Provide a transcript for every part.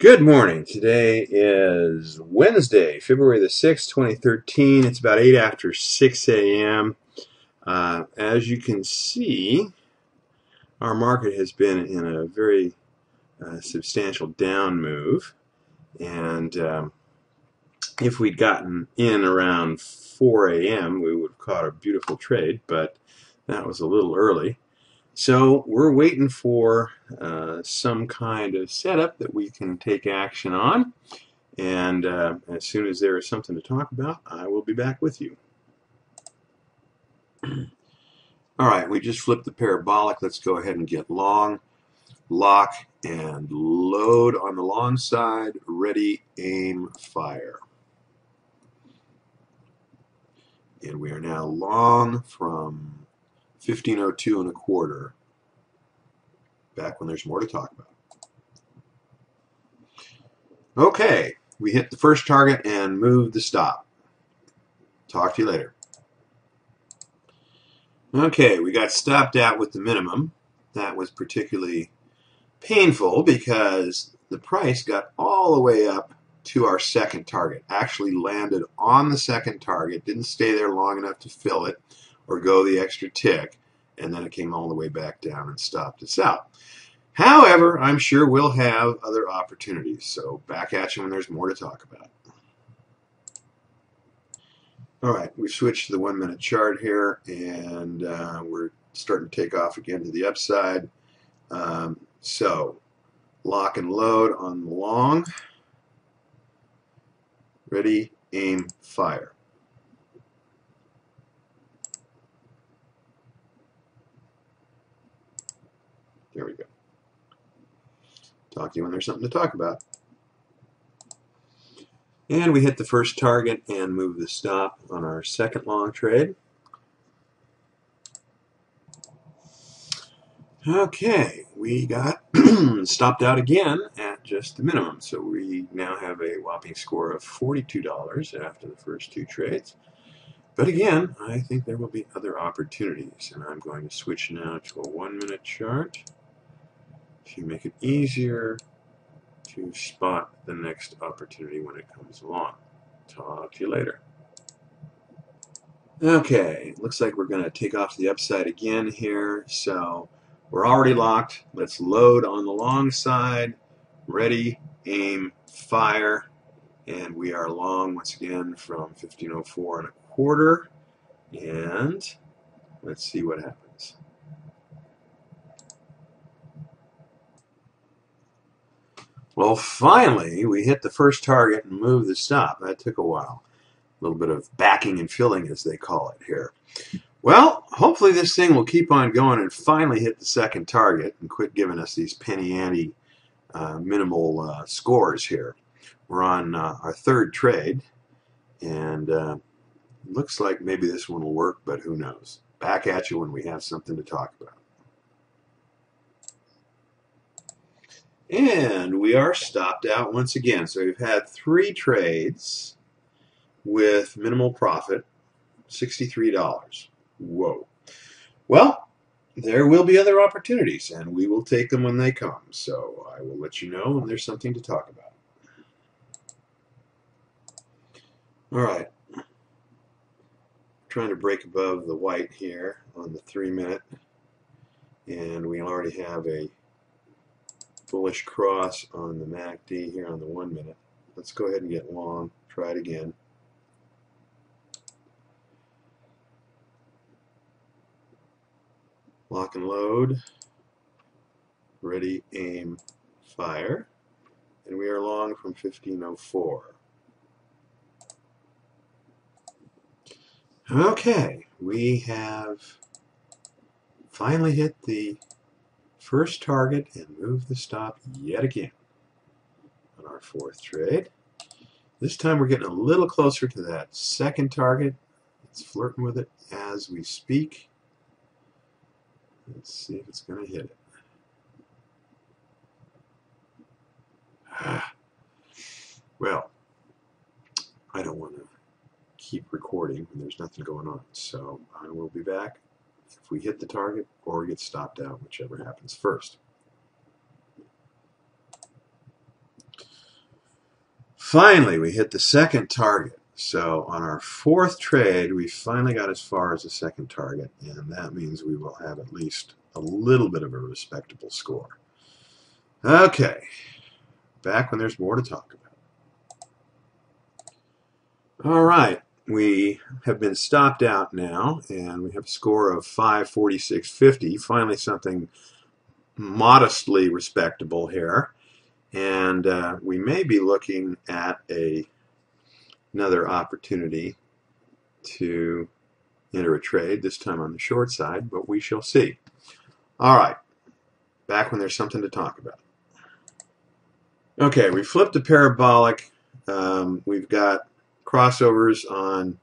Good morning. Today is Wednesday, February the 6th, 2013. It's about 8 after 6 a.m. As you can see, our market has been in a very substantial down move. And if we'd gotten in around 4 a.m., we would have caught a beautiful trade, but that was a little early. So we're waiting for some kind of setup that we can take action on. And as soon as there is something to talk about, I will be back with you. All right, we just flipped the parabolic. Let's go ahead and get long, lock, and load on the long side. Ready, aim, fire. And we are now long from 1502 and a quarter, back when there's more to talk about. Okay, we hit the first target and moved the stop. Talk to you later. Okay, we got stopped out with the minimum. That was particularly painful because the price got all the way up to our second target. Actually landed on the second target, didn't stay there long enough to fill it or go the extra tick, and then it came all the way back down and stopped us out. However, I'm sure we'll have other opportunities, so back at you when there's more to talk about. All right, we've switched to the 1 minute chart here, and we're starting to take off again to the upside. So, lock and load on the long. Ready, aim, fire. There we go. Talk to you when there's something to talk about. And we hit the first target and move the stop on our second long trade. Okay, we got stopped out again at just the minimum. So we now have a whopping score of $42 after the first two trades. But again, I think there will be other opportunities. And I'm going to switch now to a 1 minute chart to make it easier to spot the next opportunity when it comes along. Talk to you later. Okay, looks like we're going to take off to the upside again here. So we're already locked. Let's load on the long side. Ready, aim, fire. And we are long once again from 1504 and a quarter. And let's see what happens. Well, finally, we hit the first target and moved the stop. That took a while. A little bit of backing and filling, as they call it here. Well, hopefully this thing will keep on going and finally hit the second target and quit giving us these penny ante minimal scores here. We're on our third trade, and looks like maybe this one will work, but who knows. Back at you when we have something to talk about. And we are stopped out once again. So we've had 3 trades with minimal profit, $63. Whoa. Well, there will be other opportunities, and we will take them when they come. So I will let you know when there's something to talk about. All right. Trying to break above the white here on the 3 minute, and we already have a bullish cross on the MACD here on the 1 minute. Let's go ahead and get long. Try it again. Lock and load. Ready, aim, fire. And we are long from 1504. Okay, we have finally hit the first target and moved the stop yet again on our fourth trade. This time we're getting a little closer to that second target. It's flirting with it as we speak. Let's see if it's going to hit it. Well, I don't want to keep recording when there's nothing going on, so I will be back if we hit the target or get stopped out, whichever happens first. Finally, we hit the second target. So on our fourth trade, we finally got as far as the second target, and that means we will have at least a little bit of a respectable score. Okay, back when there's more to talk about. All right, we have been stopped out now, and we have a score of 546.50. Finally, something modestly respectable here. And we may be looking at another opportunity to enter a trade, this time on the short side, but we shall see. All right, back when there's something to talk about. Okay, we flipped a parabolic. We've got crossovers on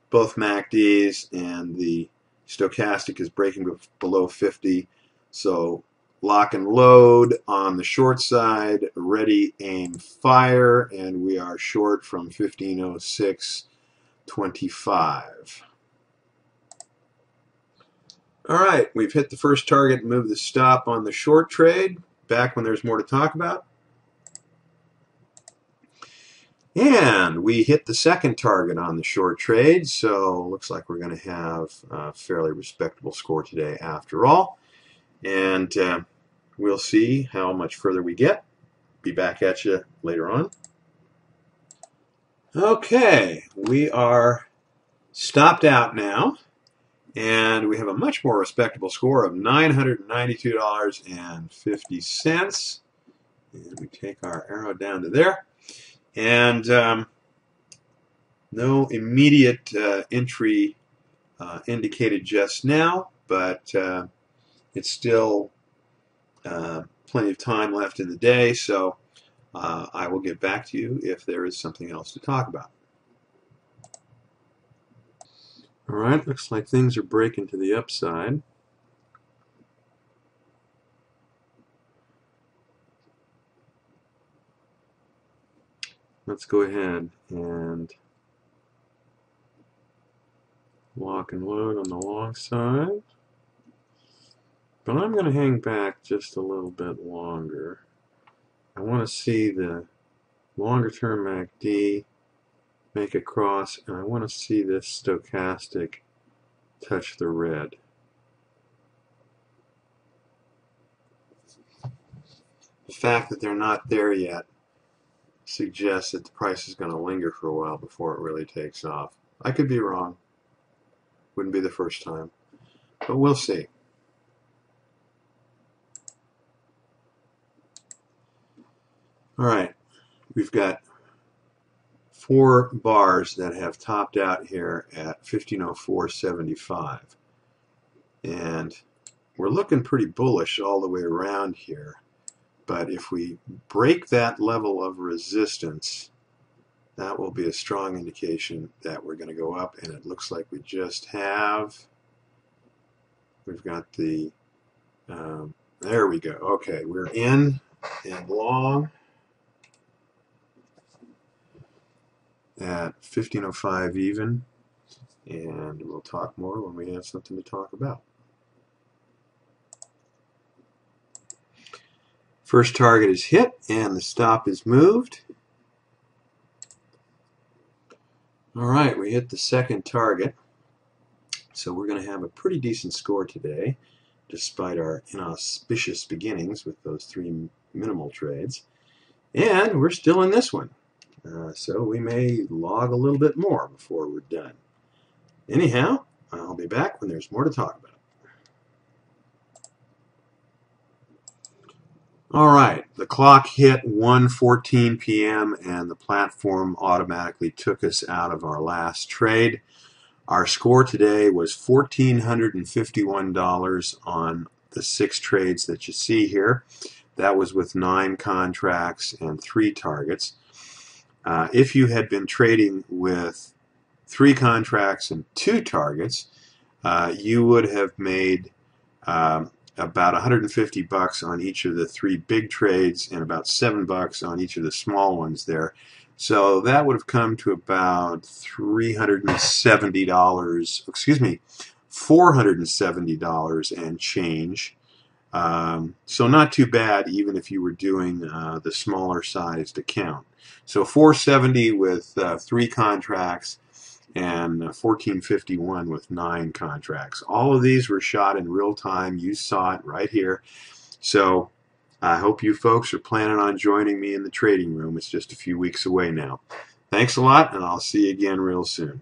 both MACDs, and the stochastic is breaking below 50. So lock and load on the short side, ready, aim, fire, and we are short from 1506.25. All right, we've hit the first target and moved the stop on the short trade. Back when there's more to talk about. And we hit the second target on the short trade, so looks like we're going to have a fairly respectable score today after all. And we'll see how much further we get. Be back at you later on. Okay, we are stopped out now, and we have a much more respectable score of $992.50. And we take our arrow down to there. And no immediate entry indicated just now, but it's still plenty of time left in the day, so I will get back to you if there is something else to talk about. All right, looks like things are breaking to the upside. Let's go ahead and lock and load on the long side. But I'm going to hang back just a little bit longer. I want to see the longer term MACD make a cross, and I want to see this stochastic touch the red. The fact that they're not there yet suggests that the price is going to linger for a while before it really takes off. I could be wrong. Wouldn't be the first time. But we'll see. All right. We've got 4 bars that have topped out here at 1504.75. And we're looking pretty bullish all the way around here. But if we break that level of resistance, that will be a strong indication that we're going to go up, and it looks like we just have. We've got the, there we go. Okay, we're in and long at 1505 even, and we'll talk more when we have something to talk about. First target is hit, and the stop is moved. All right, we hit the second target. So we're going to have a pretty decent score today, despite our inauspicious beginnings with those 3 minimal trades. And we're still in this one. So we may log a little bit more before we're done. Anyhow, I'll be back when there's more to talk about. All right, the clock hit 1:14 p.m. and the platform automatically took us out of our last trade. Our score today was $1,451 on the 6 trades that you see here. That was with 9 contracts and 3 targets. If you had been trading with 3 contracts and 2 targets, you would have made about $150 on each of the 3 big trades and about $7 on each of the small ones there. So that would have come to about $470 and change So not too bad, even if you were doing the smaller sized account. So 470 with 3 contracts and 1451 with 9 contracts. All of these were shot in real time. You saw it right here. So I hope you folks are planning on joining me in the trading room. It's just a few weeks away now. Thanks a lot, and I'll see you again real soon.